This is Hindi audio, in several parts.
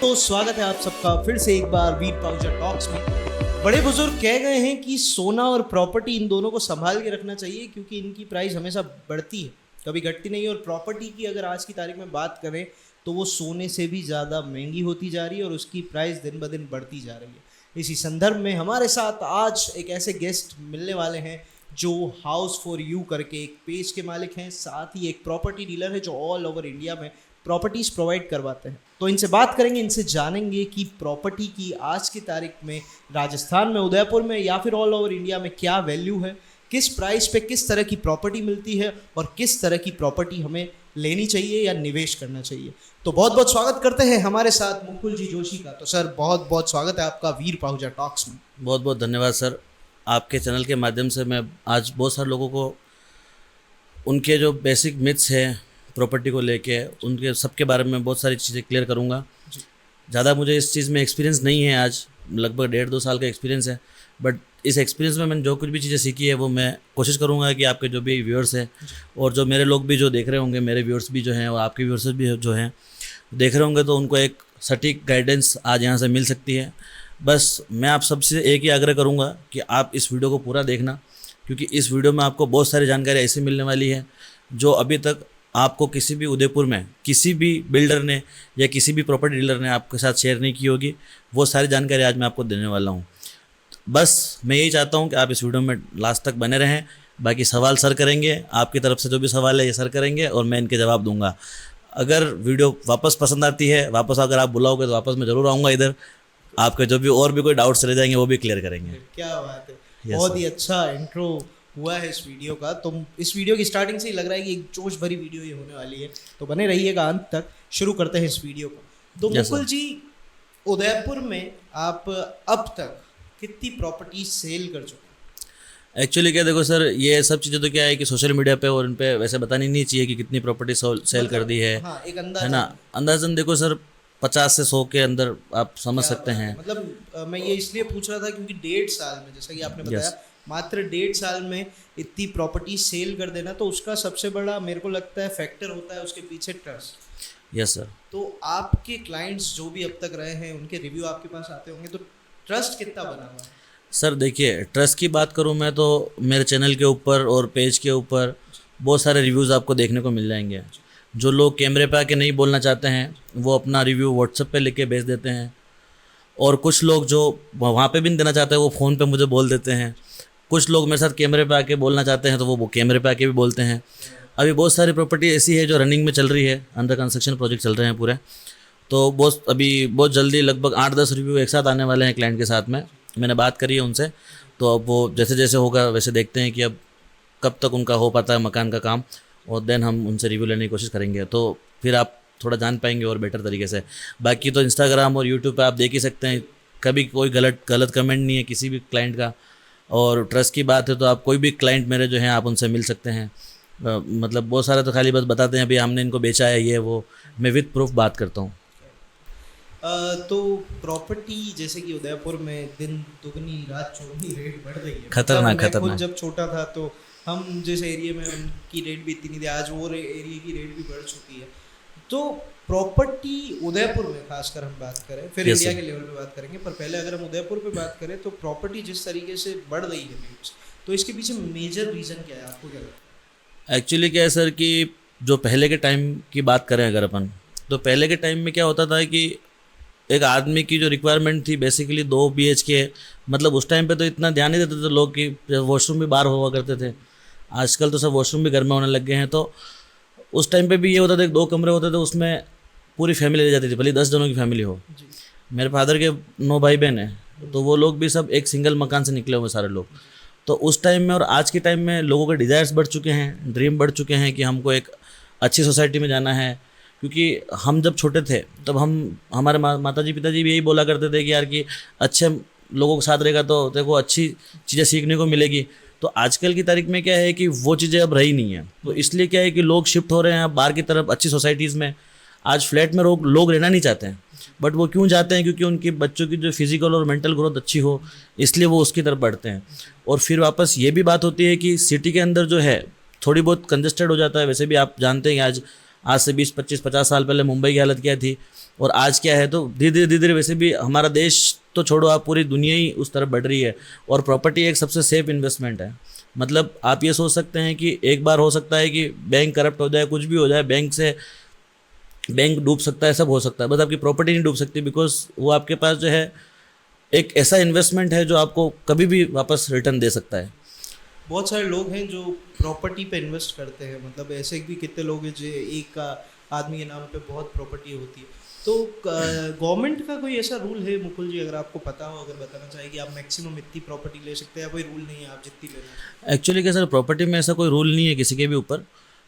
तो स्वागत है आप सबका फिर से एक बार वीर पाहुजा टॉक्स में। बड़े बुजुर्ग कह गए हैं कि सोना और प्रॉपर्टी इन दोनों को संभाल के रखना चाहिए क्योंकि इनकी प्राइस हमेशा बढ़ती है, कभी घटती नहीं। और प्रॉपर्टी की अगर आज की तारीख में बात करें तो वो सोने से भी ज़्यादा महंगी होती जा रही है और उसकी प्राइस दिन ब दिन बढ़ती जा रही है। इसी संदर्भ में हमारे साथ आज एक ऐसे गेस्ट मिलने वाले हैं जो हाउस फॉर यू करके एक पेज के मालिक हैं, साथ ही एक प्रॉपर्टी डीलर है जो ऑल ओवर इंडिया में प्रॉपर्टीज प्रोवाइड करवाते हैं। तो इनसे बात करेंगे, इनसे जानेंगे कि प्रॉपर्टी की आज की तारीख में राजस्थान में, उदयपुर में या फिर ऑल ओवर इंडिया में क्या वैल्यू है, किस प्राइस पे किस तरह की प्रॉपर्टी मिलती है और किस तरह की प्रॉपर्टी हमें लेनी चाहिए या निवेश करना चाहिए। तो बहुत बहुत स्वागत करते हैं हमारे साथ मुकुल जी जोशी का। तो सर बहुत बहुत स्वागत है आपका वीर पाहुजा टॉक्स में। बहुत बहुत धन्यवाद सर। आपके चैनल के माध्यम से मैं आज बहुत सारे लोगों को उनके जो बेसिक मिथ्स हैं प्रॉपर्टी को लेके, उनके सबके बारे में बहुत सारी चीज़ें क्लियर करूँगा। ज़्यादा मुझे इस चीज़ में एक्सपीरियंस नहीं है, आज लगभग 1.5-2 साल का एक्सपीरियंस है, बट इस एक्सपीरियंस में मैंने जो कुछ भी चीज़ें सीखी है वो मैं कोशिश करूँगा कि आपके जो भी व्यूअर्स हैं और जो मेरे लोग भी जो देख रहे होंगे, मेरे व्यूअर्स भी जो हैं और आपके व्यूअर्स भी जो हैं देख रहे होंगे, तो उनको एक सटीक गाइडेंस आज यहाँ से मिल सकती है। बस मैं आप सबसे एक ही आग्रह करूँगा कि आप इस वीडियो को पूरा देखना, क्योंकि इस वीडियो में आपको बहुत सारी जानकारी ऐसी मिलने वाली है जो अभी तक आपको किसी भी उदयपुर में किसी भी बिल्डर ने या किसी भी प्रॉपर्टी डीलर ने आपके साथ शेयर नहीं की होगी। वो सारी जानकारी आज मैं आपको देने वाला हूँ। बस मैं यही चाहता हूँ कि आप इस वीडियो में लास्ट तक बने रहें। बाकी सवाल सर करेंगे, आपकी तरफ से जो भी सवाल है ये सर करेंगे और मैं इनके जवाब दूंगा। अगर वीडियो वापस पसंद आती है, वापस अगर आप बुलाओगे तो वापस मैं ज़रूर आऊँगा इधर। आपके जो भी और भी कोई डाउट्स रह जाएंगे वो भी क्लियर करेंगे। क्या बात है, बहुत ही अच्छा इंट्रो हुआ है इस वीडियो का। तो इस वीडियो की स्टार्टिंग से ही लग रहा है कि एक जोश भरी वीडियो ये होने वाली है, तो बने रहिएगा अंत तक। शुरू करते हैं इस वीडियो को। तो मुकुल जी, उदयपुर में आप अब तक कितनी प्रॉपर्टी सेल कर चुके हैं? एक्चुअली क्या देखो सर, ये सब चीज़ें तो क्या है कि सोशल मीडिया पे और उन पे वैसे बतानी नहीं चाहिए कि कितनी प्रॉपर्टी सेल कर दी है। हाँ, एक है ना, अंदाजन देखो सर 50 से 100 के अंदर आप समझ सकते हैं। मतलब मैं ये इसलिए पूछ रहा था क्योंकि 1.5 साल में, जैसा कि आपने बताया, मात्र 1.5 साल में इतनी प्रॉपर्टी सेल कर देना, तो उसका सबसे बड़ा मेरे को लगता है फैक्टर होता है उसके पीछे ट्रस्ट। Yes sir. तो आपके क्लाइंट्स जो भी अब तक रहे हैं उनके रिव्यू आपके पास आते होंगे, तो ट्रस्ट कितना बना हुआ है? सर देखिए, ट्रस्ट की बात करूं मैं तो मेरे चैनल के ऊपर और पेज के ऊपर बहुत सारे रिव्यूज़ आपको देखने को मिल जाएंगे। जो लोग कैमरे पे आके नहीं बोलना चाहते हैं वो अपना रिव्यू व्हाट्सएप पे लिख के भेज देते हैं, और कुछ लोग जो वहाँ पे भी नहीं देना चाहते वो फ़ोन पे मुझे बोल देते हैं। कुछ लोग मेरे साथ कैमरे पे आके बोलना चाहते हैं तो वो कैमरे पे आके भी बोलते हैं। अभी बहुत सारी प्रॉपर्टी ऐसी है जो रनिंग में चल रही है, अंडर कंस्ट्रक्शन प्रोजेक्ट चल रहे हैं पूरे। तो बहुत जल्दी लगभग 8-10 रिव्यू एक साथ आने वाले हैं क्लाइंट के साथ में। मैंने बात करी है उनसे, तो अब वो जैसे जैसे होगा वैसे देखते हैं कि अब कब तक उनका हो पाता है मकान का काम, और देन हम उनसे रिव्यू लेने की कोशिश करेंगे। तो फिर आप थोड़ा जान पाएंगे और बेटर तरीके से। बाकी तो इंस्टाग्राम और यूट्यूब पे आप देख ही सकते हैं, कभी कोई गलत कमेंट नहीं है किसी भी क्लाइंट का। और ट्रस्ट की बात है तो आप कोई भी क्लाइंट मेरे जो हैं आप उनसे मिल सकते हैं। मतलब बहुत सारे तो खाली बस बताते हैं अभी हमने इनको बेचा है ये वो, मैं विद प्रूफ बात करता हूँ। तो प्रॉपर्टी जैसे कि उदयपुर में दिन दुगनी रात चौगनी रेट बढ़ रही है। खतरनाक। जब छोटा था तो हम जिस एरिया में, उनकी रेट भी इतनी नहीं थी, आज वो एरिया की रेट भी बढ़ चुकी है। तो प्रॉपर्टी उदयपुर में खासकर हम बात करें, फिर इंडिया के लेवल पे बात करेंगे, पर पहले अगर हम उदयपुर पे बात करें तो प्रॉपर्टी जिस तरीके से बढ़ रही है रेट्स, तो इसके पीछे मेजर रीज़न क्या है, आपको क्या लगता है? एक्चुअली क्या है सर कि जो पहले के टाइम की बात करें अगर अपन, तो पहले के टाइम में क्या होता था कि एक आदमी की जो रिक्वायरमेंट थी बेसिकली 2 BHK, मतलब उस टाइम पे तो इतना ध्यान नहीं देते थे लोग कि वॉशरूम भी बाहर हुआ करते थे। आजकल तो सब वॉशरूम भी घर में होने लग गए हैं। तो उस टाइम पे भी ये होता था कि 2 कमरे होते थे, उसमें पूरी फैमिली रह जाती थी, भले 10 जनों की फैमिली हो। मेरे फादर के 9 भाई बहन हैं, तो वो लोग भी सब एक सिंगल मकान से निकले हुए सारे लोग। तो उस टाइम में और आज के टाइम में लोगों के डिज़ायर्स बढ़ चुके हैं, ड्रीम बढ़ चुके हैं कि हमको एक अच्छी सोसाइटी में जाना है। क्योंकि हम जब छोटे थे तब हमारे माताजी पिताजी भी यही बोला करते थे कि यार कि अच्छे लोगों के साथ रहेगा तो देखो अच्छी चीज़ें सीखने को मिलेगी। तो आजकल की तारीख में क्या है कि वो चीज़ें अब रही नहीं है, तो इसलिए क्या है कि लोग शिफ्ट हो रहे हैं बाहर की तरफ अच्छी सोसाइटीज़ में। आज फ्लैट में लोग रहना नहीं चाहते हैं, बट वो क्यों जाते हैं? क्योंकि उनके बच्चों की जो फिजिकल और मेंटल ग्रोथ अच्छी हो, इसलिए वो उसकी तरफ बढ़ते हैं। और फिर वापस ये भी बात होती है कि सिटी के अंदर जो है थोड़ी बहुत कंजेस्टेड हो जाता है। वैसे भी आप जानते हैं कि आज आज से 20-25-50 साल पहले मुंबई की हालत क्या थी और आज क्या है। तो धीरे धीरे वैसे भी हमारा देश तो छोड़ो, आप पूरी दुनिया ही उस तरफ बढ़ रही है। और प्रॉपर्टी एक सबसे सेफ इन्वेस्टमेंट है। मतलब आप ये सोच सकते हैं कि एक बार हो सकता है कि बैंक करप्ट हो जाए, कुछ भी हो जाए, बैंक डूब सकता है, सब हो सकता है, बस आपकी प्रॉपर्टी नहीं डूब सकती, बिकॉज वो आपके पास जो है एक ऐसा इन्वेस्टमेंट है जो आपको कभी भी वापस रिटर्न दे सकता है। बहुत सारे लोग हैं जो प्रॉपर्टी पे इन्वेस्ट करते हैं, मतलब ऐसे भी कितने लोग हैं जो एक आदमी के नाम पे बहुत प्रॉपर्टी होती है। तो गवर्नमेंट का कोई ऐसा रूल है मुकुल जी, अगर आपको पता हो, अगर बताना चाहिए कि आप मैक्सिमम इतनी प्रॉपर्टी ले सकते हैं या कोई रूल नहीं है, आप जितनी लेना? एक्चुअली क्या सर, प्रॉपर्टी में ऐसा कोई रूल नहीं है किसी के भी ऊपर,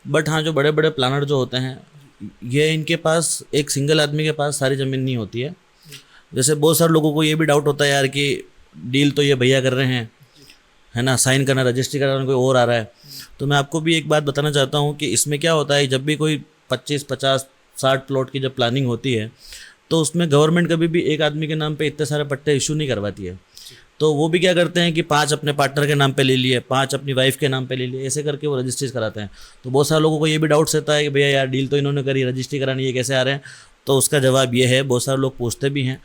बट हाँ जो बड़े बड़े प्लानर जो होते हैं, ये इनके पास एक सिंगल आदमी के पास सारी ज़मीन नहीं होती है। जैसे बहुत सारे लोगों को ये भी डाउट होता है यार कि डील तो ये भैया कर रहे हैं, है ना, साइन करना, रजिस्ट्री कराना कोई और आ रहा है। तो मैं आपको भी एक बात बताना चाहता हूँ कि इसमें क्या होता है, जब भी कोई 25, 50, 60 प्लॉट की जब प्लानिंग होती है तो उसमें गवर्नमेंट कभी भी एक आदमी के नाम पे इतने सारे पट्टे इशू नहीं करवाती है। तो वो भी क्या करते हैं कि 5 अपने पार्टनर के नाम पे ले लिए, 5 अपनी वाइफ के नाम पे ले लिए, ऐसे करके वो रजिस्ट्रीज कराते हैं। तो बहुत सारे लोगों को ये भी डाउट्स रहता है कि भैया यार डील तो इन्होंने करी, रजिस्ट्री करानी है, कैसे आ रहे हैं। तो उसका जवाब ये है, बहुत सारे लोग पूछते भी हैं।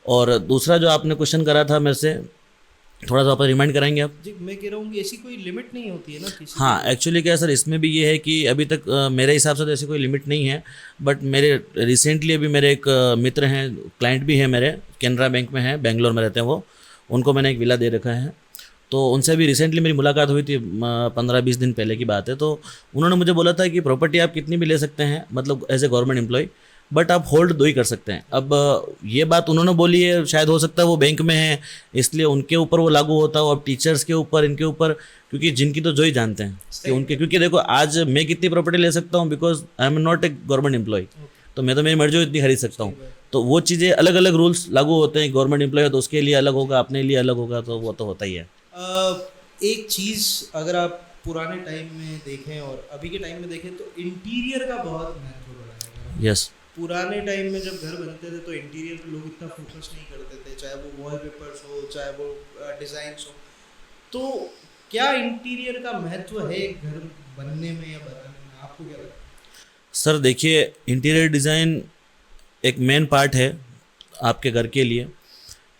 और दूसरा जो आपने क्वेश्चन करा था मेरे से, थोड़ा सा आप रिमाइंड कराएंगे आप? जी, मैं कह रहा हूँ कि ऐसी कोई लिमिट नहीं होती है ना किसी? हाँ, एक्चुअली क्या है सर, इसमें भी ये है कि अभी तक मेरे हिसाब से तो ऐसी कोई लिमिट नहीं है। बट मेरे रिसेंटली अभी मेरे एक मित्र हैं, क्लाइंट भी है मेरे, कैनरा बैंक में है, बेंगलोर में रहते हैं वो, उनको मैंने एक विला दे रखा है। तो उनसे अभी रिसेंटली मेरी मुलाकात हुई थी, 15-20 दिन पहले की बात है। तो उन्होंने मुझे बोला था कि प्रॉपर्टी आप कितनी भी ले सकते हैं, मतलब as a government employ, but आप होल्ड 2 ही कर सकते हैं। अब ये बात उन्होंने बोली है, शायद हो सकता है वो बैंक में है इसलिए उनके ऊपर वो लागू होता हो, अब टीचर्स के ऊपर, इनके ऊपर, क्योंकि जिनकी तो जो ही जानते हैं कि उनके, क्योंकि देखो आज मैं कितनी प्रॉपर्टी ले सकता हूँ, because I am not a government employ. तो मैं तो मेरी मर्जी इतनी खरीद सकता हूँ। तो वो चीज़ें अलग अलग रूल्स लागू होते हैं। गवर्नमेंट एम्प्लॉय है तो उसके लिए अलग होगा, अपने लिए अलग होगा, तो वो तो होता ही है। एक चीज़ अगर आप पुराने टाइम में देखें और अभी के टाइम में देखें तो इंटीरियर का बहुत महत्व बढ़ा है। यस। पुराने टाइम में जब घर बनते थे तो इंटीरियर पे लोग इतना फोकस नहीं करते थे, चाहे वो वॉलपेपर्स हो, चाहे वो डिज़ाइंस हो। तो क्या इंटीरियर का महत्व है घर बनने में या बनाने में, आपको क्या लगता है? सर देखिए, इंटीरियर डिज़ाइन एक मेन पार्ट है आपके घर के लिए,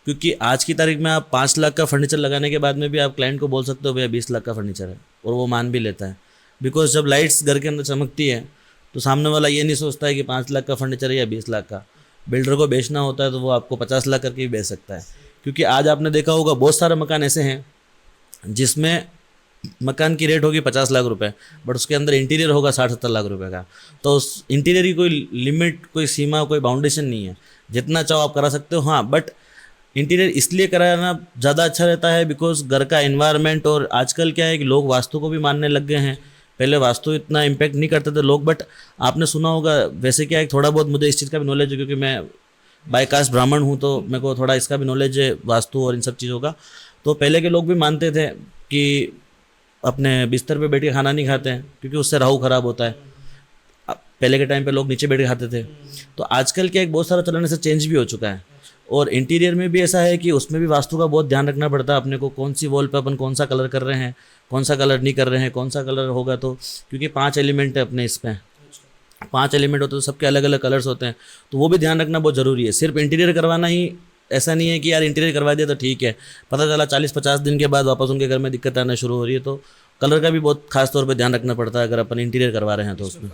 क्योंकि आज की तारीख में आप 5 लाख का फर्नीचर लगाने के बाद में भी आप क्लाइंट को बोल सकते हो भैया 20 लाख का फर्नीचर है, और वो मान भी लेता है। बिकॉज जब लाइट्स घर के अंदर चमकती है तो सामने वाला ये नहीं सोचता है कि 5 लाख का फर्नीचर है या 20 लाख का। बिल्डर को बेचना होता है तो वो आपको 50 लाख करके भी बेच सकता है। क्योंकि आज आपने देखा होगा बहुत सारे मकान ऐसे हैं जिसमें मकान की रेट होगी 50 लाख रुपए, बट उसके अंदर इंटीरियर होगा 60-70 लाख रुपए का। तो उस इंटीरियर की कोई लिमिट, कोई सीमा, कोई बाउंडेशन नहीं है, जितना चाहो आप करा सकते हो। हाँ, बट इंटीरियर इसलिए कराना ज़्यादा अच्छा रहता है बिकॉज घर का एनवायरनमेंट, और आजकल क्या है कि लोग वास्तु को भी मानने लग गए हैं। पहले वास्तु इतना इम्पैक्ट नहीं करते थे लोग, बट आपने सुना होगा, वैसे क्या है थोड़ा बहुत मुझे इस चीज़ का भी नॉलेज है क्योंकि मैं बाय कास्ट ब्राह्मण हूँ, तो मेरे को थोड़ा इसका भी नॉलेज है वास्तु और इन सब चीज़ों का। तो पहले के लोग भी मानते थे कि अपने बिस्तर पे बैठ के खाना नहीं खाते हैं क्योंकि उससे राहु खराब होता है। पहले के टाइम पे लोग नीचे बैठ के खाते थे। तो आजकल क्या एक बहुत सारा चलन से चेंज भी हो चुका है। और इंटीरियर में भी ऐसा है कि उसमें भी वास्तु का बहुत ध्यान रखना पड़ता है अपने को, कौन सी वॉल पे अपन कौन सा कलर कर रहे हैं, कौन सा कलर नहीं कर रहे हैं, कौन सा कलर होगा। तो क्योंकि 5 एलिमेंट है अपने इसमें, 5 एलिमेंट होते हैं, तो सबके अलग अलग कलर्स होते हैं, तो वो भी ध्यान रखना बहुत ज़रूरी है। सिर्फ इंटीरियर करवाना ही ऐसा नहीं है कि यार इंटीरियर करवा दिया तो ठीक है, पता चला 40-50 दिन के बाद वापस उनके घर में दिक्कत आना शुरू हो रही है। तो कलर का भी बहुत खास तौर पे ध्यान रखना पड़ता है अगर अपन इंटीरियर करवा रहे हैं तो उसमें।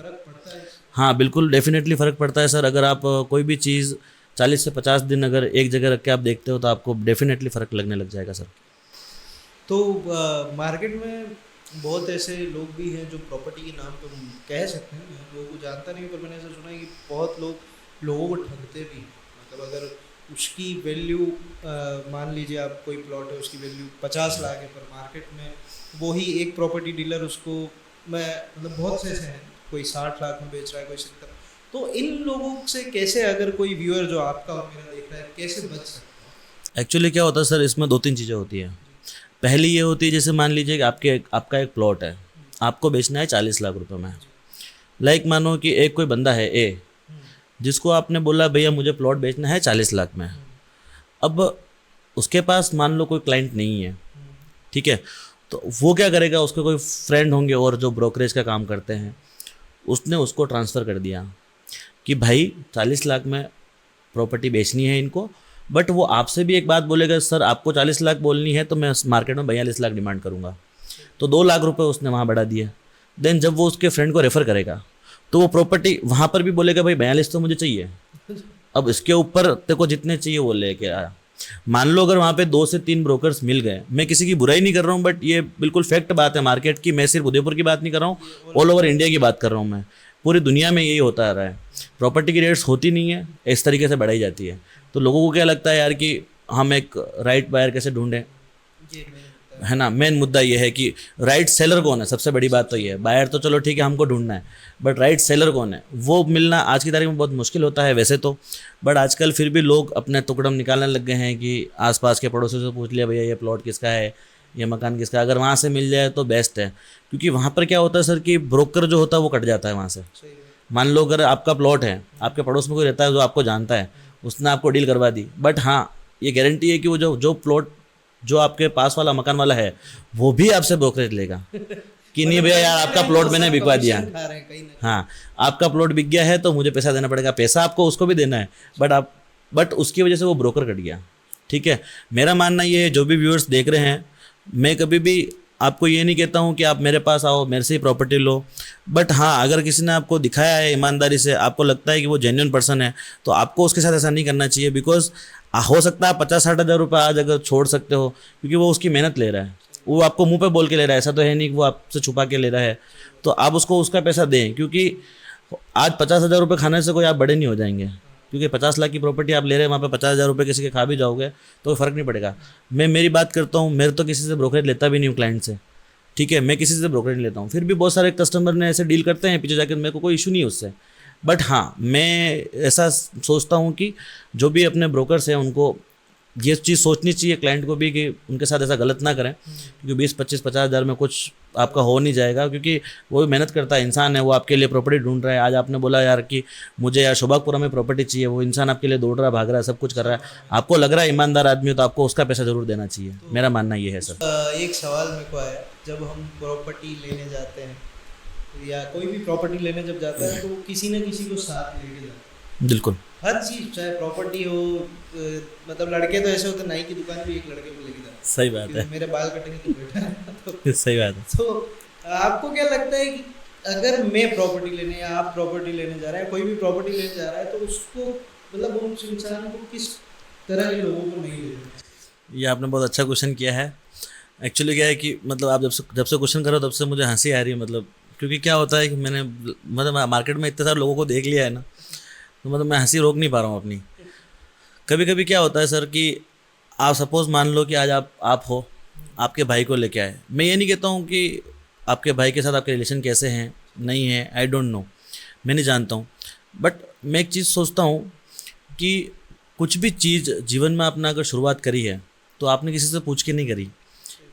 हाँ बिल्कुल, डेफिनेटली फ़र्क पड़ता है सर। अगर आप कोई भी चीज़ 40 से 50 दिन अगर एक जगह रख के आप देखते हो तो आपको डेफिनेटली फ़र्क लगने लग जाएगा सर। तो मार्केट में बहुत ऐसे लोग भी हैं जो प्रॉपर्टी के नाम पे कह सकते हैं, मैं लोगों को जानता नहीं, पर मैंने ऐसा सुना है कि बहुत लोग लोगों को ठगते भी। मतलब अगर उसकी वैल्यू मान लीजिए आप कोई प्लॉट है उसकी वैल्यू 50 लाख है, पर मार्केट में वही एक प्रॉपर्टी डीलर उसको, मैं मतलब बहुत से ऐसे हैं, कोई 60 लाख में बेच रहा है, कोई 70। तो इन लोगों से कैसे, अगर कोई व्यूअर जो आपका और मेरा देख रहा है, कैसे बच सकता है? एक्चुअली क्या होता है सर, इसमें 2-3 चीज़ें होती हैं। पहली ये होती है, जैसे मान लीजिए कि आपका एक प्लॉट है, आपको बेचना है 40 लाख रुपए में। लाइक मानो कि एक कोई बंदा है ए, जिसको आपने बोला भैया मुझे प्लॉट बेचना है 40 लाख में। अब उसके पास मान लो कोई क्लाइंट नहीं है, ठीक है, तो वो क्या करेगा, उसके कोई फ्रेंड होंगे और जो ब्रोकरेज का काम करते हैं, उसने उसको ट्रांसफ़र कर दिया कि भाई 40 लाख में प्रॉपर्टी बेचनी है इनको, बट वो आपसे भी एक बात बोलेगा, सर आपको 40 लाख बोलनी है तो मैं मार्केट में 42 लाख डिमांड करूँगा, तो 2 लाख रुपए उसने वहाँ बढ़ा दिए। देन जब वो उसके फ्रेंड को रेफ़र करेगा तो वो प्रॉपर्टी वहाँ पर भी बोलेगा भाई 42 तो मुझे चाहिए, अब इसके ऊपर तेरे को जितने चाहिए वो लेके आया। मान लो अगर वहाँ पे 2 से 3 ब्रोकर्स मिल गए, मैं किसी की बुराई नहीं कर रहा हूँ, बट ये बिल्कुल फैक्ट बात है मार्केट की, मैं सिर्फ उदयपुर की बात नहीं कर रहा हूँ, ऑल ओवर इंडिया की बात कर रहा हूँ मैं, पूरी दुनिया में यही होता आ रहा है। प्रॉपर्टी की रेट्स होती नहीं है, इस तरीके से बढ़ाई जाती है। तो लोगों को क्या लगता है यार कि हम एक राइट बायर कैसे ढूंढें, है ना। मेन मुद्दा ये है कि राइट सेलर कौन है, सबसे बड़ी बात तो ये है। बायर तो चलो ठीक है हमको ढूंढना है, बट राइट सेलर कौन है वो मिलना आज की तारीख में बहुत मुश्किल होता है वैसे तो। बट आजकल फिर भी लोग अपने टुकड़म निकालने लग गए हैं कि आसपास के पड़ोसियों से पूछ लिया भैया ये प्लॉट किसका है, ये मकान किसका है, अगर वहाँ से मिल जाए तो बेस्ट है। क्योंकि वहाँ पर क्या होता है सर कि ब्रोकर जो होता है वो कट जाता है वहाँ से। मान लो अगर आपका प्लॉट है, आपके पड़ोस में कोई रहता है जो आपको जानता है, उसने आपको डील करवा दी, बट हाँ ये गारंटी है कि वो जो प्लॉट जो आपके पास वाला मकान वाला है वो भी आपसे ब्रोकरेज लेगा कि नहीं भैया यार आपका प्लॉट मैंने बिकवा दिया, हाँ आपका प्लॉट बिक गया है तो मुझे पैसा देना पड़ेगा, पैसा आपको उसको भी देना है, बट उसकी वजह से वो ब्रोकर कट गया। ठीक है, मेरा मानना ये है, जो भी व्यूअर्स देख रहे हैं, मैं कभी भी आपको ये नहीं कहता हूँ कि आप मेरे पास आओ मेरे से ही प्रॉपर्टी लो, बट हाँ अगर किसी ने आपको दिखाया है ईमानदारी से, आपको लगता है कि वो जेन्युइन पर्सन है, तो आपको उसके साथ ऐसा नहीं करना चाहिए। बिकॉज हो सकता है 50-60 हज़ार रुपये आज अगर छोड़ सकते हो, क्योंकि वो उसकी मेहनत ले रहा है, वो आपको मुंह पे बोल के ले रहा है, ऐसा तो है नहीं कि वो आपसे छुपा के ले रहा है, तो आप उसको उसका पैसा दें। क्योंकि आज 50,000 रुपये खाने से कोई आप बड़े नहीं हो जाएंगे, क्योंकि 50 लाख की प्रॉपर्टी आप ले रहे हैं, वहाँ पे 50,000 रुपये किसी के खा भी जाओगे तो कोई फ़र्क नहीं पड़ेगा। मैं मेरी बात करता हूँ, मेरे तो किसी से ब्रोकरेज लेता भी नहीं हूँ क्लाइंट से, ठीक है, मैं किसी से ब्रोकरेज नहीं लेता हूँ। फिर भी बहुत सारे कस्टमर ने ऐसे डील करते हैं पीछे जाकर, मेरे को कोई इशू नहीं है उससे। बट हाँ मैं ऐसा सोचता हूँ कि जो भी अपने ब्रोकर्स हैं उनको ये चीज़ सोचनी चाहिए क्लाइंट को भी कि उनके साथ ऐसा गलत ना करें, क्योंकि 20-25-50 हज़ार में कुछ आपका हो नहीं जाएगा, क्योंकि वो भी मेहनत करता है इंसान है, वो आपके लिए प्रॉपर्टी ढूंढ रहा है। आज आपने बोला यार कि मुझे यार शोभागपुरा में प्रॉपर्टी चाहिए, वो इंसान आपके लिए दौड़ रहा है, भाग रहा है, सब कुछ कर रहा है, आपको लग रहा है ईमानदार आदमी हो तो आपको उसका पैसा जरूर देना चाहिए। मेरा मानना ये है सर। एक सवाल मेरे को आया, जब हम प्रॉपर्टी लेने जाते हैं या कोई भी प्रॉपर्टी लेने जब जाता है तो वो किसी न किसी को साथ लेके जाता है। बिल्कुल, हर चीज़ चाहे प्रॉपर्टी हो, मतलब लड़के तो ऐसे होते हैं, नाई की दुकान भी एक लड़के को लेके जाते हैं। सही बात है, मेरे बाल कटेंगे तो बेटा तो सही बात है। तो आपको क्या लगता है कि अगर मैं प्रॉपर्टी लेने या आप प्रॉपर्टी लेने जा रहे हैं, कोई भी प्रॉपर्टी लेने जा रहा है, तो उसको मतलब उस इंसान को किस तरह के लोगों को नहीं लेना? ये आपने बहुत अच्छा क्वेश्चन किया है। एक्चुअली क्या है कि मतलब आप जब से क्वेश्चन करो तब से मुझे हंसी आ रही है, मतलब क्योंकि क्या होता है कि मैंने मतलब मार्केट में इतने सारे लोगों को देख लिया है ना, तो मतलब मैं हंसी रोक नहीं पा रहा हूँ अपनी। कभी कभी क्या होता है सर कि आप सपोज़ मान लो कि आज आप हो, आपके भाई को लेके आए। मैं ये नहीं कहता हूँ कि आपके भाई के साथ आपके रिलेशन कैसे हैं नहीं है, आई डोंट नो, मैं नहीं जानता हूँ, बट मैं एक चीज़ सोचता हूँ कि कुछ भी चीज़ जीवन में आपने अगर शुरुआत करी है तो आपने किसी से पूछ के नहीं करी।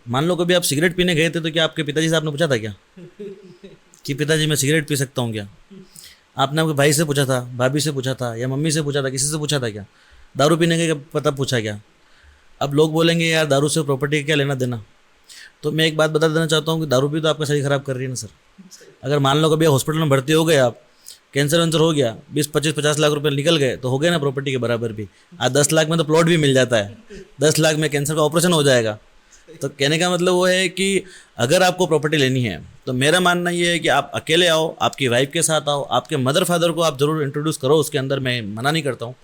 मान लो कभी आप सिगरेट पीने गए थे तो क्या आपके पिताजी से आपने पूछा था क्या कि पिताजी मैं सिगरेट पी सकता हूँ क्या? आपने आपके भाई से पूछा था, भाभी से पूछा था, या मम्मी से पूछा था, किसी से पूछा था क्या? दारू पीने के पता पूछा क्या? अब लोग बोलेंगे यार दारू से प्रॉपर्टी क्या लेना देना। तो मैं एक बात बता देना चाहता हूँ कि दारू भी तो आपका शरीर ख़राब कर रही है ना सर। अगर मान लो कभी हॉस्पिटल में भर्ती हो गए, आप कैंसर वैंसर हो गया, 20-25-50 लाख रुपए निकल गए तो हो गए ना प्रॉपर्टी के बराबर भी। आज 10 लाख में तो प्लॉट भी मिल जाता है, 10 लाख में कैंसर का ऑपरेशन हो जाएगा। तो कहने का मतलब वो है कि अगर आपको प्रॉपर्टी लेनी है तो मेरा मानना ये है कि आप अकेले आओ, आपकी वाइफ के साथ आओ, आपके मदर फादर को आप ज़रूर इंट्रोड्यूस करो उसके अंदर, मैं मना नहीं करता हूँ,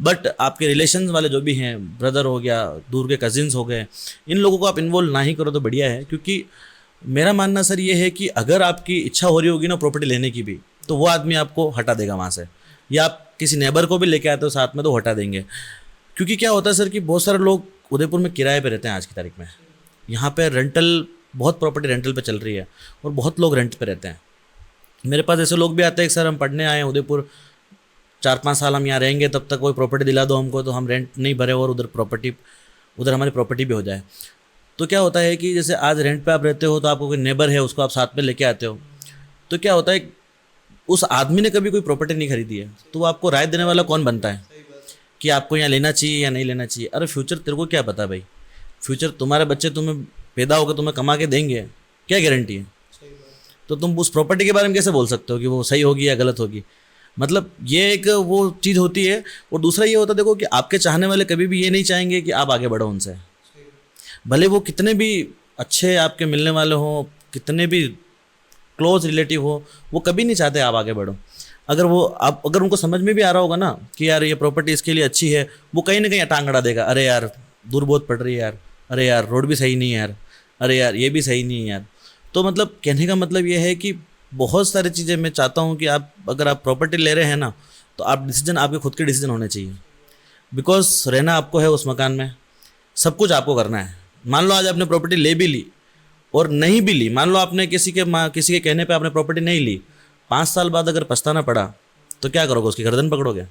बट आपके रिलेशन वाले जो भी हैं, ब्रदर हो गया, दूर के कजिन्स हो गए, इन लोगों को आप इन्वॉल्व ना ही करो तो बढ़िया है। क्योंकि मेरा मानना सर ये है कि अगर आपकी इच्छा हो रही होगी ना प्रॉपर्टी लेने की भी, तो वो आदमी आपको हटा देगा वहाँ से, या आप किसी नेबर को भी लेके आते हो साथ में तो हटा देंगे। क्योंकि क्या होता है सर कि बहुत सारे लोग उदयपुर में किराए पे रहते हैं आज की तारीख में। यहाँ पे रेंटल, बहुत प्रॉपर्टी रेंटल पे चल रही है और बहुत लोग रेंट पे रहते हैं। मेरे पास ऐसे लोग भी आते हैं कि सर हम पढ़ने आए हैं उदयपुर, 4-5 साल हम यहाँ रहेंगे, तब तक कोई प्रॉपर्टी दिला दो हमको तो हम रेंट नहीं भरे और उधर हमारी प्रॉपर्टी भी हो जाए। तो क्या होता है कि जैसे आज रेंट पे आप रहते हो तो आपको कोई नेबर है उसको आप साथ में लेके आते हो, तो क्या होता है उस आदमी ने कभी कोई प्रॉपर्टी नहीं खरीदी है, तो वो आपको राय देने वाला कौन बनता है कि आपको यहाँ लेना चाहिए या नहीं लेना चाहिए? अरे फ्यूचर तेरे को क्या पता भाई, फ्यूचर तुम्हारे बच्चे तुम्हें पैदा होकर तुम्हें कमा के देंगे, क्या गारंटी है? तो तुम उस प्रॉपर्टी के बारे में कैसे बोल सकते हो कि वो सही होगी या गलत होगी? मतलब ये एक वो चीज़ होती है। और दूसरा ये होता है, देखो कि आपके चाहने वाले कभी भी ये नहीं चाहेंगे कि आप आगे बढ़ो उनसे, भले वो कितने भी अच्छे आपके मिलने वाले हों, कितने भी क्लोज रिलेटिव हो, वो कभी नहीं चाहते आप आगे बढ़ो। अगर उनको समझ में भी आ रहा होगा ना कि यार ये प्रॉपर्टी इसके लिए अच्छी है, वो कहीं ना कहीं टांग अड़ा देगा, अरे यार दूर बहुत पड़ रही है यार, अरे यार रोड भी सही नहीं है यार, अरे यार ये भी सही नहीं है यार। तो मतलब कहने का मतलब ये है कि बहुत सारी चीज़ें मैं चाहता हूँ कि अगर आप प्रॉपर्टी ले रहे हैं ना, तो आप डिसीजन आपके खुद के डिसीजन होने चाहिए। बिकॉज रहना आपको है उस मकान में, सब कुछ आपको करना है। मान लो आज आपने प्रॉपर्टी ले भी ली और नहीं भी ली, मान लो आपने किसी के कहने पे आपने प्रॉपर्टी नहीं ली, 5 साल बाद अगर पछताना पड़ा तो क्या करोगे? उसकी गर्दन पकड़ोगे?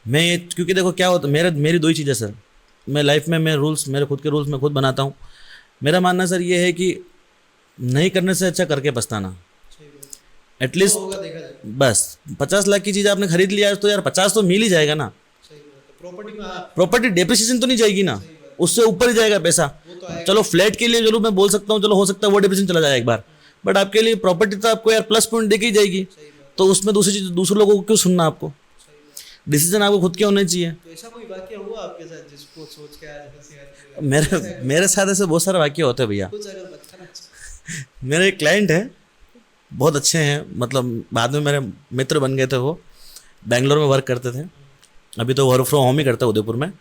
क्योंकि देखो क्या होता है, मेरी 2 ही चीज़ें सर, मैं लाइफ में मेरे खुद के रूल्स मैं खुद बनाता हूँ। मेरा मानना सर ये है कि नहीं करने से अच्छा करके पछताना। एटलीस्ट बस 50 लाख की चीज़ आपने खरीद लिया है तो यार 50 तो मिल ही जाएगा ना। प्रॉपर्टी डेप्रिसिएशन तो नहीं जाएगी ना, उससे ऊपर ही जाएगा पैसा। चलो फ्लैट के लिए जरूर मैं बोल सकता हूँ, चलो हो सकता है वो डेप्रिसिएशन चला जाए एक बार, बट आपके लिए प्रॉपर्टी तो आपको यार प्लस पॉइंट देके ही जाएगी। तो उसमें दूसरे लोगों को क्यों सुनना? आपको डिसीजन आपको खुद के होने चाहिए। तो ऐसा कोई वाकया हुआ आपके साथ जिसको सोच के आज हंसी आती है? मेरे साथ ऐसे बहुत सारे वाकये होते हैं भैया। कुछ अगर बताना चाहो। मेरे एक क्लाइंट है, बहुत अच्छे हैं, मतलब बाद में मेरे मित्र बन गए थे। वो बेंगलोर में वर्क करते थे, अभी तो वर्क फ्रॉम होम ही करते हैं उदयपुर में।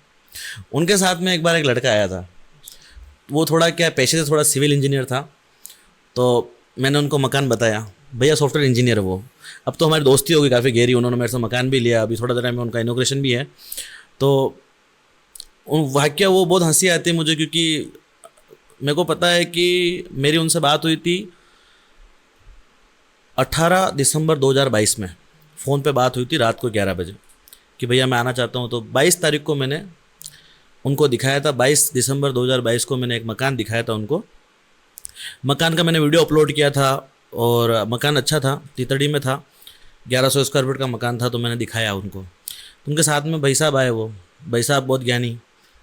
उनके साथ में एक बार एक लड़का आया था, वो थोड़ा क्या पेशे से थोड़ा सिविल इंजीनियर था। तो मैंने उनको मकान बताया, भैया सॉफ्टवेयर इंजीनियर है वो, अब तो हमारी दोस्ती होगी काफ़ी गहरी, उन्होंने मेरे से मकान भी लिया, अभी थोड़ा देर में उनका इनॉग्रेशन भी है। तो वाकया वो बहुत हंसी आती है मुझे, क्योंकि मेरे को पता है कि मेरी उनसे बात हुई थी 18 दिसंबर 2022 में, फ़ोन पे बात हुई थी रात को 11 बजे कि भैया मैं आना चाहता हूँ। तो 22 तारीख को मैंने उनको दिखाया था, 22 दिसंबर 2022 को मैंने एक मकान दिखाया था उनको। मकान का मैंने वीडियो अपलोड किया था और मकान अच्छा था, तीतड़ी में था, 1100 स्क्वायर फीट का मकान था। तो मैंने दिखाया उनको, तो उनके साथ में भाई साहब आए। वो भाई साहब बहुत ज्ञानी,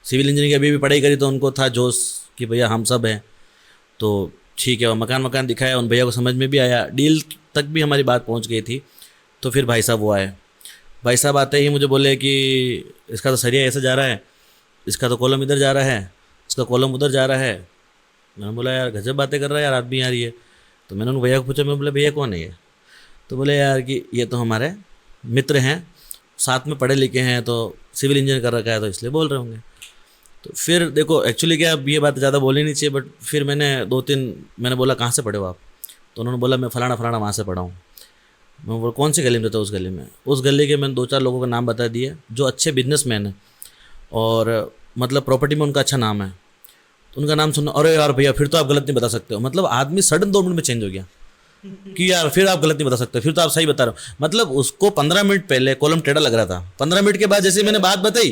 सिविल इंजीनियरिंग की अभी भी पढ़ाई करी, तो उनको था जोश कि भैया हम सब हैं। तो ठीक है, वो मकान दिखाया, उन भैया को समझ में भी आया, डील तक भी हमारी बात पहुंच गई थी। तो फिर भाई साहब वो आए, भाई साहब आते ही मुझे बोले कि इसका तो सरिया ऐसे जा रहा है, इसका तो कॉलम इधर जा रहा है, इसका कॉलम उधर जा रहा है। मैंने बोला यार गजब बातें कर रहा है यार आदमी यार ये। तो मैंने उन भैया को पूछा, मैं बोला भैया कौन है ये? तो बोले यार कि ये तो हमारे मित्र हैं, साथ में पढ़े लिखे हैं, तो सिविल इंजीनियर कर रखा है, तो इसलिए बोल रहे होंगे। तो फिर देखो एक्चुअली क्या, अब ये बात ज़्यादा बोलनी नहीं चाहिए, बट फिर मैंने बोला कहाँ से पढ़े हो आप? तो उन्होंने बोला मैं फलाना वहाँ से पढ़ा हूँ। मैं बोला कौन सी गली में रहता? उस गली में। उस गली के मैंने 2-4 लोगों का नाम बता दिए जो अच्छे बिजनेसमैन हैं और मतलब प्रॉपर्टी में उनका अच्छा नाम है। तो उनका नाम सुनना, अरे यार भैया फिर तो आप गलत नहीं बता सकते हो। मतलब आदमी सडन 2 मिनट में चेंज हो गया कि यार फिर आप गलत नहीं बता सकते, फिर तो आप सही बता रहे हो। मतलब उसको 15 मिनट पहले कॉलम टेढ़ा लग रहा था, 15 मिनट के बाद जैसे मैंने बात बताई,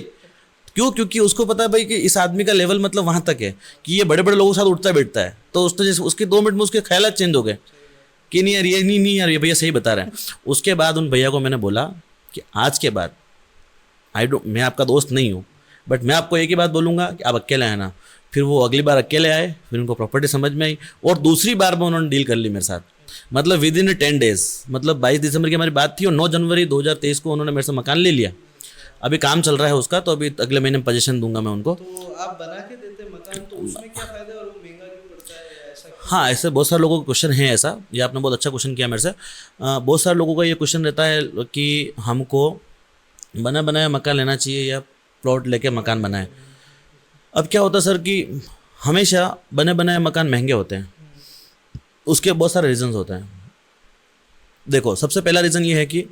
क्योंकि उसको पता है भाई कि इस आदमी का लेवल मतलब वहाँ तक है कि ये बड़े बड़े लोगों के साथ उठता बैठता है। तो उसने जैसे उसके 2 मिनट में उसके ख्यालात चेंज हो गए कि नहीं यार ये नहीं यार ये भैया सही बता रहे हैं। उसके बाद उन भैया को मैंने बोला कि आज के बाद मैं आपका दोस्त नहीं हूँ, बट मैं आपको एक ही बात बोलूँगा कि आप अकेले आए ना। फिर वो अगली बार अकेले आए, फिर उनको प्रॉपर्टी समझ में आई और दूसरी बार में उन्होंने डील कर ली मेरे साथ, मतलब विद इन 10 डेज। मतलब 22 दिसंबर की हमारी बात थी और 9 जनवरी 2023 को उन्होंने मेरे से मकान ले लिया। अभी काम चल रहा है उसका, तो अभी अगले महीने पोजीशन दूंगा मैं उनको। तो आप बना के देते मकान, तो उसमें क्या फायदा और वो महंगा क्यों पड़ता है ऐसा? हाँ, ऐसे बहुत सारे लोगों का क्वेश्चन है ऐसा, ये आपने बहुत अच्छा क्वेश्चन किया मेरे से। बहुत सारे लोगों का ये क्वेश्चन रहता है कि हमको बना बनाया मकान लेना चाहिए या प्लॉट लेके मकान बनाए। अब क्या होता है सर कि हमेशा बने बनाए मकान महंगे होते हैं, उसके बहुत सारे रीजंस होते हैं। देखो सबसे पहला रीज़न ये है कि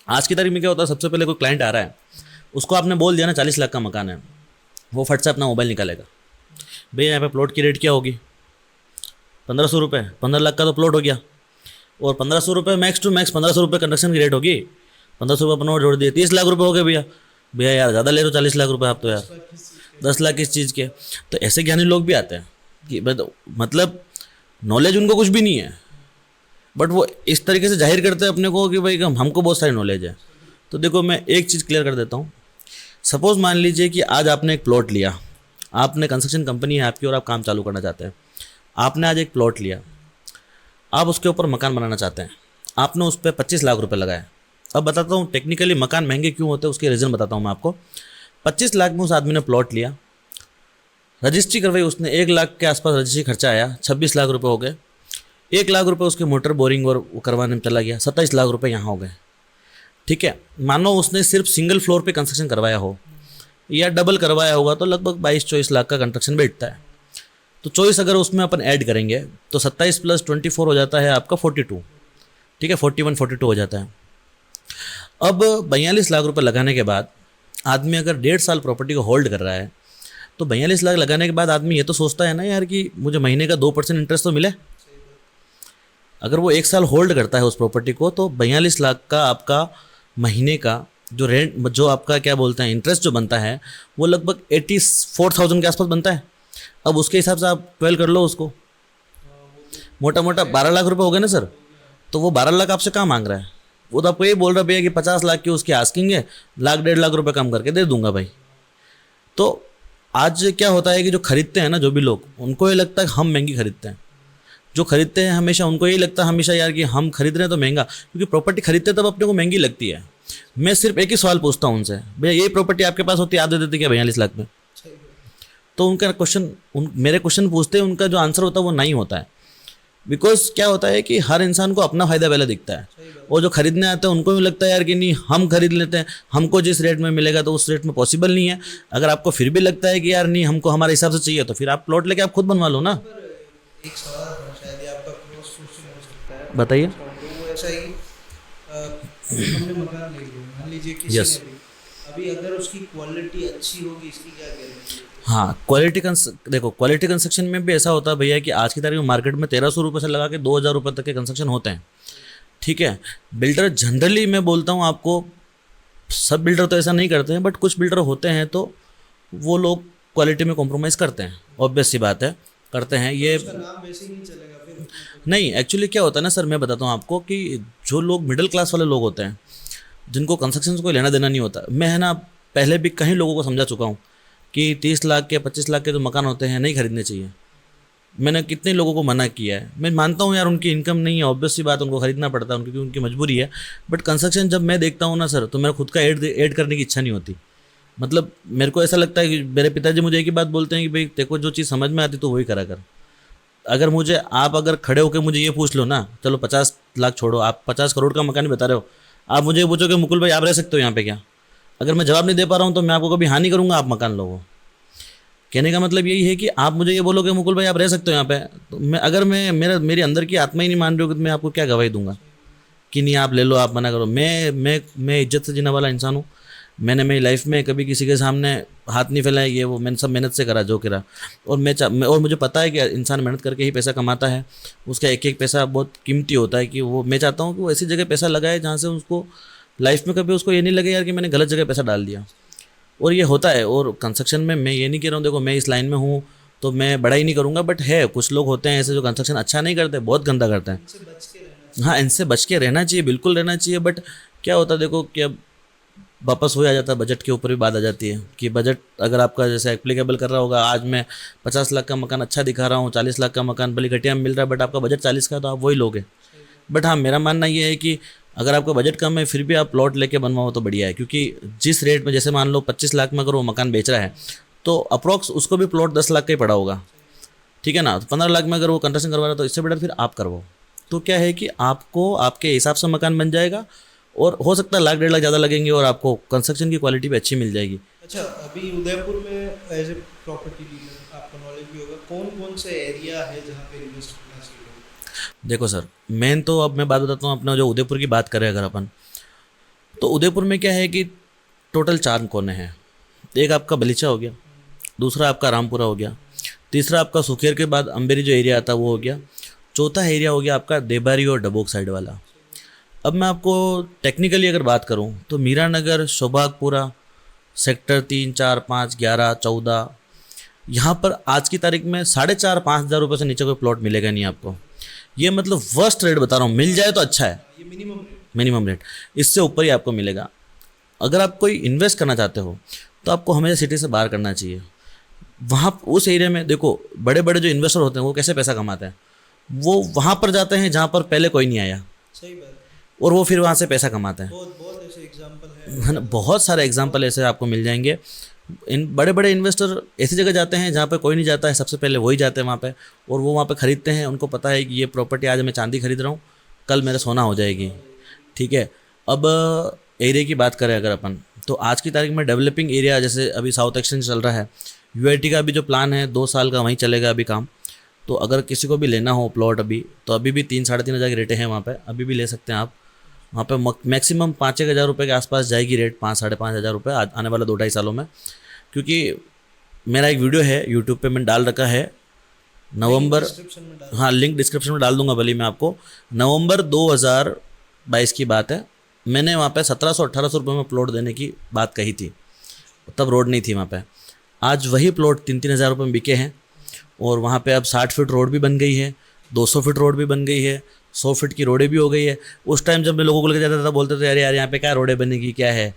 आज की तारीख में क्या होता है, सबसे पहले कोई क्लाइंट आ रहा है, उसको आपने बोल दिया ना 40 लाख का मकान है, वो फट से अपना मोबाइल निकालेगा, भैया यहाँ पे प्लॉट की रेट क्या होगी? 1500 रुपये, 15 लाख का तो प्लॉट हो गया। और 1500 रुपये मैक्स टू मैक्स 1500 रुपये कंस्ट्रक्शन की रेट होगी, 1500 रुपये अपना जोड़ दिए, 30 लाख रुपये हो गए भैया। भैया यार ज़्यादा ले रहे हो 40 लाख रुपये आप तो यार, 10 लाख किस चीज़ के? तो ऐसे ज्ञानी लोग भी आते हैं कि मतलब नॉलेज उनको कुछ भी नहीं है, बट वो इस तरीके से जाहिर करते हैं अपने को कि भाई हमको बहुत सारी नॉलेज है। तो देखो मैं एक चीज़ क्लियर कर देता हूँ। सपोज़ मान लीजिए कि आज आपने एक प्लॉट लिया, आपने कंस्ट्रक्शन कंपनी है आपकी और आप काम चालू करना चाहते हैं, आपने आज एक प्लॉट लिया, आप उसके ऊपर मकान बनाना चाहते हैं, आपने उस पर 25 लाख रुपए लगाए। अब बताता हूँ टेक्निकली मकान महंगे क्यों होते हैं, उसके रीज़न बताता हूँ मैं आपको। 25 लाख में उस आदमी ने प्लॉट लिया, रजिस्ट्री करवाई उसने, 1 लाख के आसपास रजिस्ट्री खर्चा आया, 26 लाख रुपए हो गए। 1 लाख रुपए उसके मोटर बोरिंग और वो करवाने में चला गया, 27 लाख रुपए यहाँ हो गए। ठीक है, मानो उसने सिर्फ सिंगल फ्लोर पे कंस्ट्रक्शन करवाया हो या डबल करवाया होगा तो लगभग 22-24 लाख का कंस्ट्रक्शन बैठता है। तो 24 अगर उसमें अपन ऐड करेंगे तो 27 + 24 हो जाता है आपका 42। ठीक है, 41-42 हो जाता है। अब 42 लाख रुपए लगाने के बाद आदमी अगर 1.5 साल प्रॉपर्टी को होल्ड कर रहा है तो 42 लाख लगाने के बाद आदमी ये तो सोचता है ना यार कि मुझे महीने का 2% इंटरेस्ट तो मिले। अगर वो 1 साल होल्ड करता है उस प्रॉपर्टी को तो 42 लाख का आपका महीने का जो रेंट, जो आपका क्या बोलते हैं इंटरेस्ट जो बनता है वो लगभग 84,000 के आसपास बनता है। अब उसके हिसाब से आप 12 कर लो उसको, मोटा मोटा 12 लाख रुपए हो गए ना सर। तो वो 12 लाख आपसे कहाँ मांग रहा है, वो तो आपको ये बोल रहा है भैया कि 50 लाख की उसकी आस्किंग है, 1-1.5 लाख रुपए कम करके दे दूंगा भाई। तो आज क्या होता है कि जो खरीदते हैं ना, जो भी लोग, उनको ये लगता है हम महंगी खरीदते हैं। जो खरीदते हैं हमेशा उनको यही लगता है हमेशा यार कि हम खरीद रहे हैं तो महंगा, क्योंकि प्रॉपर्टी खरीदते तब अपने को महंगी लगती है। मैं सिर्फ एक ही सवाल पूछता हूँ उनसे, भैया ये प्रॉपर्टी आपके पास होती आप दे देते क्या 42 लाख में? तो उनका क्वेश्चन, मेरे क्वेश्चन पूछते हैं, उनका जो आंसर होता है वो नहीं होता है। बिकॉज क्या होता है कि हर इंसान को अपना फ़ायदा पहले दिखता है, और जो खरीदने आते हैं उनको भी लगता है यार कि नहीं हम खरीद लेते हैं, हमको जिस रेट में मिलेगा तो उस रेट में पॉसिबल नहीं है। अगर आपको फिर भी लगता है कि यार नहीं हमको हमारे हिसाब से चाहिए तो फिर आप प्लॉट लेके आप खुद बनवा लो ना। एक सवाल था, शायद ये आपका क्रॉस क्वेश्चन हो सकता है, बताइए। वो ऐसा ही हमने मकान ले लिया, मान लीजिए किसी Yes. ने भी, अभी अगर उसकी क्वालिटी अच्छी होगी इसकी क्या गारंटी है? हाँ, देखो क्वालिटी कंस्ट्रक्शन में भी ऐसा होता है भैया कि आज की तारीख में मार्केट में 1300 रुपये से लगा के 2000 रुपये तक के कंस्ट्रक्शन होते हैं। ठीक है, बिल्डर जनरली मैं बोलता हूँ आपको, सब बिल्डर तो ऐसा नहीं करते हैं, बट कुछ बिल्डर होते हैं तो वो लोग क्वालिटी में कॉम्प्रोमाइज़ करते हैं, ऑब्वियस सी बात है, करते हैं ये। उसका नाम वैसे ही नहीं चलेगा फिर। नहीं, एक्चुअली क्या होता है ना सर, मैं बताता हूँ आपको कि जो लोग मिडिल क्लास वाले लोग होते हैं, जिनको कंस्ट्रक्शन से कोई लेना देना नहीं होता, मैं है ना पहले भी कई लोगों को समझा चुका हूँ कि 30 लाख के 25 लाख के जो मकान होते हैं नहीं खरीदने चाहिए। मैंने कितने लोगों को मना किया है। मैं मानता हूँ यार उनकी इनकम नहीं है, ऑब्वियस सी बात, उनको खरीदना पड़ता है क्योंकि उनकी मजबूरी है। बट कंस्ट्रक्शन जब मैं देखता हूँ ना सर, तो मेरा खुद का ऐड करने की इच्छा नहीं होती। मतलब मेरे को ऐसा लगता है कि मेरे पिताजी मुझे एक ही बात बोलते हैं कि भाई तेरे को जो चीज़ समझ में आती तो वही करा कर। अगर मुझे आप अगर खड़े होकर मुझे ये पूछ लो ना, चलो 50 लाख छोड़ो, आप 50 करोड़ का मकान ही बता रहे हो, आप मुझे ये पूछो कि मुकुल भाई आप रह सकते हो यहाँ पे क्या? अगर मैं जवाब नहीं दे पा रहा हूँ तो मैं आपको कभी हानि करूँगा आप मकान लोगों। कहने का मतलब यही है कि आप मुझे ये बोलो कि मुकुल भाई आप रह सकते हो यहाँ पे, तो मैं अगर मेरी अंदर की आत्मा ही नहीं मान रही हो तो मैं आपको क्या गवाही दूंगा कि नहीं आप ले लो, आप मना करो। मैं इज्जत से जीने वाला इंसान हूँ। मैंने मेरी लाइफ में कभी किसी के सामने हाथ नहीं फैलाया, ये वो मैंने सब मेहनत से करा जो करा। और मुझे पता है कि इंसान मेहनत करके ही पैसा कमाता है, उसका एक एक पैसा बहुत कीमती होता है। कि वो मैं चाहता हूँ कि वो ऐसी जगह पैसा लगाए जहाँ से उसको लाइफ में कभी उसको ये नहीं लगे यार कि मैंने गलत जगह पैसा डाल दिया। और ये होता है। और कंस्ट्रक्शन में मैं ये नहीं कह रहा हूँ, देखो मैं इस लाइन में हूँ तो मैं बड़ा ही नहीं करूँगा, बट है कुछ लोग होते हैं ऐसे जो कंस्ट्रक्शन अच्छा नहीं करते, बहुत गंदा करते हैं। इनसे बच के रहना हाँ, इनसे बच के रहना चाहिए, बिल्कुल रहना चाहिए। बट क्या होता है देखो कि अब वापस हो जाता है, बजट के ऊपर भी बात आ जाती है कि बजट अगर आपका जैसे एप्लीकेबल कर रहा होगा, आज मैं 50 लाख का मकान अच्छा दिखा रहा हूँ, 40 लाख का मकान भले घटिया में मिल रहा है, बट आपका बजट 40 का है तो आप वही लोगे। बट हाँ, मेरा मानना ये है कि अगर आपका बजट कम है फिर भी आप प्लॉट लेके बनवाओ तो बढ़िया है। क्योंकि जिस रेट में, जैसे मान लो 25 लाख में अगर वो मकान बेच रहा है तो अप्रॉक्स उसको भी प्लॉट 10 लाख का ही पड़ा होगा, ठीक है ना। तो 15 लाख में अगर वो कंस्ट्रक्शन करवा रहा है तो इससे बेटर फिर आप करवाओ। तो क्या है कि आपको आपके हिसाब से मकान बन जाएगा, और हो सकता है 1-1.5 लाख ज़्यादा लगेंगे और आपको कंस्ट्रक्शन की क्वालिटी भी अच्छी मिल जाएगी। अच्छा, अभी उदयपुर में एज ए प्रॉपर्टी डीलर आपका नॉलेज भी होगा, कौन कौन से एरिया है जहाँ पे इन्वेस्ट करना चाहिए? देखो सर, मेन तो अब मैं बात बताता हूँ अपना, जो उदयपुर की बात करें अगर अपन, तो उदयपुर में क्या है कि टोटल 4 कोने हैं। एक आपका बलीचा हो गया, दूसरा आपका रामपुरा हो गया, तीसरा आपका सुखेर के बाद अम्बेरी जो एरिया आता है वो हो गया, चौथा एरिया हो गया आपका देबारी और डबोक साइड वाला। अब मैं आपको टेक्निकली अगर बात करूं तो मीरा नगर, शोभागपुरा, सेक्टर 3, 4, 5, 11, 14, यहाँ पर आज की तारीख में 4,500-5 हज़ार रुपये से नीचे कोई प्लॉट मिलेगा नहीं आपको। ये मतलब वर्स्ट रेट बता रहा हूँ, मिल जाए तो अच्छा है, ये मिनिमम रेट, इससे ऊपर ही आपको मिलेगा। अगर आप कोई इन्वेस्ट करना चाहते हो तो आपको हमेशा सिटी से बाहर करना चाहिए। वहाँ उस एरिया में देखो, बड़े बड़े जो इन्वेस्टर होते हैं वो कैसे पैसा कमाते हैं, वो वहाँ पर जाते हैं जहाँ पर पहले कोई नहीं आया, सही बात है। और वो फिर वहाँ से पैसा कमाते हैं। बहुत बहुत ऐसे एग्जांपल है ना, बहुत सारे एग्जांपल ऐसे आपको मिल जाएंगे। इन बड़े बड़े इन्वेस्टर ऐसी जगह जाते हैं जहाँ पे कोई नहीं जाता है, सबसे पहले वही जाते हैं वहाँ पे, और वो वहाँ पे ख़रीदते हैं। उनको पता है कि ये प्रॉपर्टी आज मैं चांदी खरीद रहा हूँ, कल मेरा सोना हो जाएगी। ठीक है, अब एरिया की बात करें अगर अपन, तो आज की तारीख में डेवलपिंग एरिया जैसे अभी साउथ एक्सचेंज चल रहा है, यूआईटी का भी जो प्लान है 2 साल का वहीं चलेगा अभी काम। तो अगर किसी को भी लेना हो प्लॉट अभी, तो अभी भी 3-3.5 हज़ार की रेटें हैं वहाँ पे, अभी भी ले सकते हैं आप। वहाँ पे मैक्सिमम 5-1 हज़ार रुपये के आसपास जाएगी रेट, 5-5.5 हज़ार रुपये आने वाला 2-2.5 सालों में। क्योंकि मेरा एक वीडियो है यूट्यूब पे, मैंने डाल रखा है नवंबर, हाँ लिंक डिस्क्रिप्शन में डाल दूंगा भले मैं आपको। नवंबर 2022 की बात है, मैंने वहाँ पे 1700-1800 रुपये में प्लॉट देने की बात कही थी, तब रोड नहीं थी वहाँ पे। आज वही प्लॉट 3-3 हज़ार रुपये में बिके हैं, और वहाँ पे अब 60 फीट रोड भी बन गई है, 200 फीट रोड भी बन गई है, 100 फीट की रोडें भी हो गई है। उस टाइम जब मैं लोगों को लेकर जाता था बोलते थे अरे यार यहाँ पे क्या रोडें बनेगी, क्या है।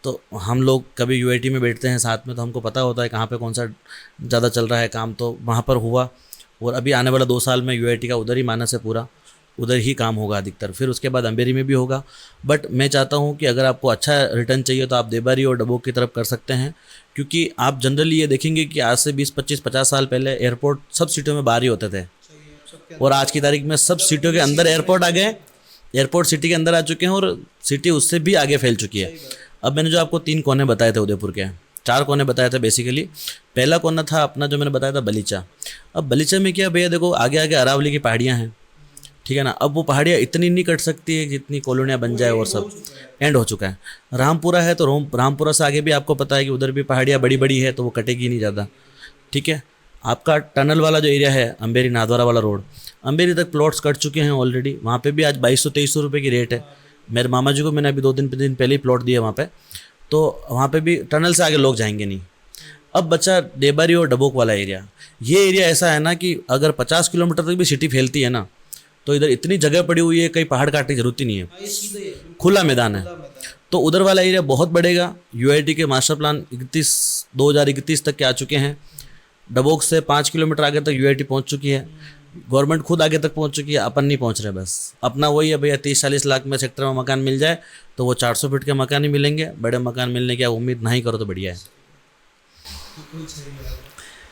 तो हम लोग कभी यूआईटी में बैठते हैं साथ में, तो हमको पता होता है कहाँ पे कौन सा ज़्यादा चल रहा है काम, तो वहाँ पर हुआ। और अभी आने वाला 2 साल में यूआईटी का उधर ही मानस है, पूरा उधर ही काम होगा अधिकतर। फिर उसके बाद अंबेरी में भी होगा। बट मैं चाहता हूँ कि अगर आपको अच्छा रिटर्न चाहिए तो आप देबारी और डबोक की तरफ कर सकते हैं, क्योंकि आप जनरली ये देखेंगे कि आज से 20-25-50 साल पहले एयरपोर्ट सब सिटियों में बाहर ही होते थे, और आज की तारीख में सब सिटियों के अंदर एयरपोर्ट आ गए, एयरपोर्ट सिटी के अंदर आ चुके हैं, और सिटी उससे भी आगे फैल चुकी है। अब मैंने जो आपको 3 कोने बताए थे उदयपुर के, 4 कोने बताए थे बेसिकली। पहला कोना था अपना जो मैंने बताया था बलीचा। अब बलीचा में क्या भैया, देखो आगे आगे अरावली की पहाड़ियाँ हैं, ठीक है ना। अब वो पहाड़ियाँ इतनी नहीं कट सकती है जितनी कॉलोनियाँ बन जाए, और सब एंड हो चुका है। रामपुरा है तो रामपुरा से आगे भी आपको पता है कि उधर भी पहाड़ियाँ बड़ी बड़ी है, तो वो कटेगी नहीं ज़्यादा। ठीक है, आपका टनल वाला जो एरिया है अंबेरी नाथद्वारा वाला रोड, अंबेरी तक प्लॉट्स कट चुके हैं ऑलरेडी। वहाँ पे भी आज 2200-2300 रुपये की रेट है। मेरे मामा जी को मैंने अभी 2 दिन पहले ही प्लॉट दिया वहाँ पे, तो वहाँ पे भी टनल से आगे लोग जाएंगे नहीं। अब बचा देबारी और डबोक वाला एरिया। ये एरिया ऐसा है ना कि अगर 50 किलोमीटर तक भी सिटी फैलती है ना, तो इधर इतनी जगह पड़ी हुई है, कहीं पहाड़ काटने की जरूरत ही नहीं है, खुला मैदान है। तो उधर वाला एरिया बहुत बढ़ेगा। यूआईटी के मास्टर प्लान 2031 तक के आ चुके हैं। डबोक से 5 किलोमीटर आगे तक यूआईटी पहुंच चुकी है, गवर्नमेंट खुद आगे तक पहुंच चुकी है, अपन नहीं पहुंच रहे। बस अपना वही है भैया, 30-40 लाख में सेक्टर में मकान मिल जाए तो वो 400 फीट के मकान ही मिलेंगे। बड़े मकान मिलने की आप उम्मीद नहीं करो तो बढ़िया है। बिल्कुल सही बात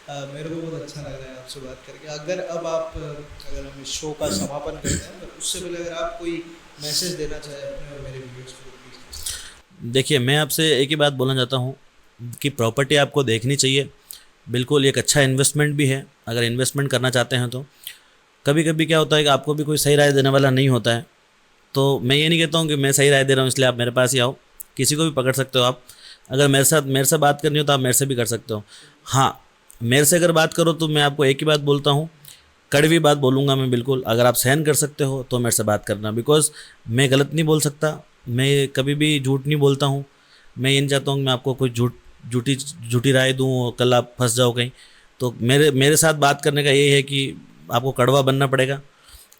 है। मेरे को बहुत अच्छा लग रहा है आपसे बात करके। अगर हम इस शो का समापन करते हैं, तो उससे पहले अगर आप कोई मैसेज देना चाहें अपने और मेरे व्यूअर्स को, प्लीज़। देखिए, मैं आपसे एक ही बात बोलना चाहता हूँ कि प्रॉपर्टी आपको देखनी चाहिए। बिल्कुल एक अच्छा इन्वेस्टमेंट भी है अगर इन्वेस्टमेंट करना चाहते हैं तो। कभी कभी क्या होता है कि आपको भी कोई सही राय देने वाला नहीं होता है, तो मैं ये नहीं कहता हूँ कि मैं सही राय दे रहा हूँ इसलिए आप मेरे पास ही आओ। किसी को भी पकड़ सकते हो आप। अगर मेरे से बात करनी हो तो आप मेरे से भी कर सकते हो। हाँ, मेरे से अगर बात करो तो मैं आपको एक ही बात बोलता हूँ, कड़वी बात बोलूँगा मैं बिल्कुल। अगर आप सहन कर सकते हो तो मेरे से बात करना, बिकॉज मैं गलत नहीं बोल सकता, मैं कभी भी झूठ नहीं बोलता हूँ। मैं ये नहीं चाहता हूँ कि मैं आपको कोई झूठी राय दूँ और कल आप फंस जाओ कहीं। तो मेरे साथ बात करने का ये है कि आपको कड़वा बनना पड़ेगा,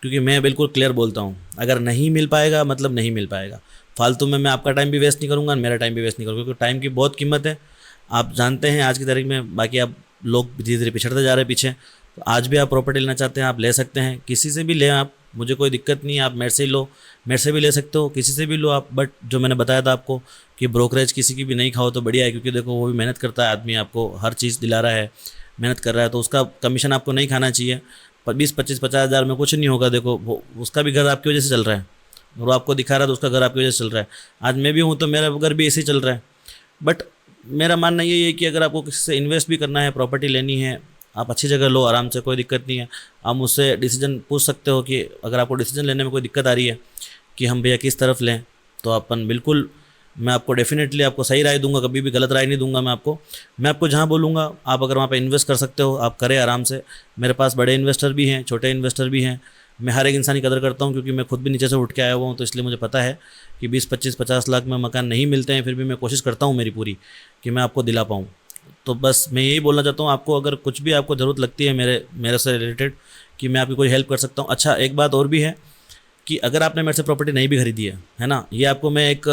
क्योंकि मैं बिल्कुल क्लियर बोलता हूँ। अगर नहीं मिल पाएगा मतलब नहीं मिल पाएगा। फालतू में मैं आपका टाइम भी वेस्ट नहीं करूँगा, मेरा टाइम भी वेस्ट नहीं करूँगा, क्योंकि टाइम की बहुत कीमत है, आप जानते हैं आज की तारीख में। बाकी आप लोग धीरे धीरे पिछड़ते जा रहे हैं पीछे। तो आज भी आप प्रॉपर्टी लेना चाहते हैं, आप ले सकते हैं, किसी से भी लें आप, मुझे कोई दिक्कत नहीं है। आप मेरे से ही लो, मेरे से भी ले सकते हो, किसी से भी लो आप। बट जो मैंने बताया था आपको कि ब्रोकरेज किसी की भी नहीं खाओ तो बढ़िया है, क्योंकि देखो वो भी मेहनत करता है आदमी, आपको हर चीज़ दिला रहा है, मेहनत कर रहा है, तो उसका कमीशन आपको नहीं खाना चाहिए। 20-25-50 हज़ार में कुछ नहीं होगा। देखो वो उसका भी घर आपकी वजह से चल रहा है, वो आपको दिखा रहा है तो उसका घर आपकी वजह से चल रहा है। आज मैं भी हूँ तो मेरा घर भी ऐसे ही चल रहा है। बट मेरा मानना ये है कि अगर आपको किसी से इन्वेस्ट भी करना है, प्रॉपर्टी लेनी है, आप अच्छी जगह लो, आराम से, कोई दिक्कत नहीं है। आप मुझसे डिसीजन पूछ सकते हो कि अगर आपको डिसीजन लेने में कोई दिक्कत आ रही है कि हम भैया किस तरफ लें, तो अपन बिल्कुल, मैं आपको डेफिनेटली आपको सही राय दूंगा, कभी भी गलत राय नहीं दूंगा मैं आपको जहाँ बोलूँगा आप अगर वहाँ पे इन्वेस्ट कर सकते हो आप करें आराम से। मेरे पास बड़े इन्वेस्टर भी हैं, छोटे इन्वेस्टर भी हैं। मैं हर एक इंसान की कदर करता हूँ, क्योंकि मैं खुद भी नीचे से उठ के आया हुआ हूँ, तो इसलिए मुझे पता है कि 20-25-50 लाख में मकान नहीं मिलते हैं, फिर भी मैं कोशिश करता हूँ मेरी पूरी कि मैं आपको दिला पाऊँ। तो बस मैं यही बोलना चाहता हूँ, आपको अगर कुछ भी आपको ज़रूरत लगती है मेरे से रिलेटेड कि मैं आपकी कोई हेल्प कर सकता हूँ। अच्छा, एक बात और भी है कि अगर आपने मेरे से प्रॉपर्टी नहीं भी खरीदी है ना, ये आपको मैं एक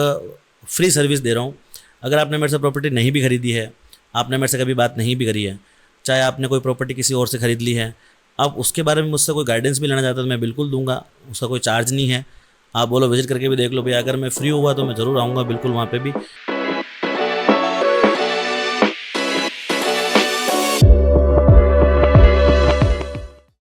फ्री सर्विस दे रहा हूँ। अगर आपने मेरे से प्रॉपर्टी नहीं भी खरीदी है, आपने मेरे से कभी बात नहीं भी करी है, चाहे आपने कोई प्रॉपर्टी किसी और से ख़रीद ली है, आप उसके बारे में मुझसे कोई गाइडेंस भी लेना चाहते हो तो मैं बिल्कुल दूंगा, उसका कोई चार्ज नहीं है। आप बोलो विजिट करके भी देख लो भैया, अगर मैं फ्री हुआ तो मैं ज़रूर आऊँगा बिल्कुल वहाँ पे भी।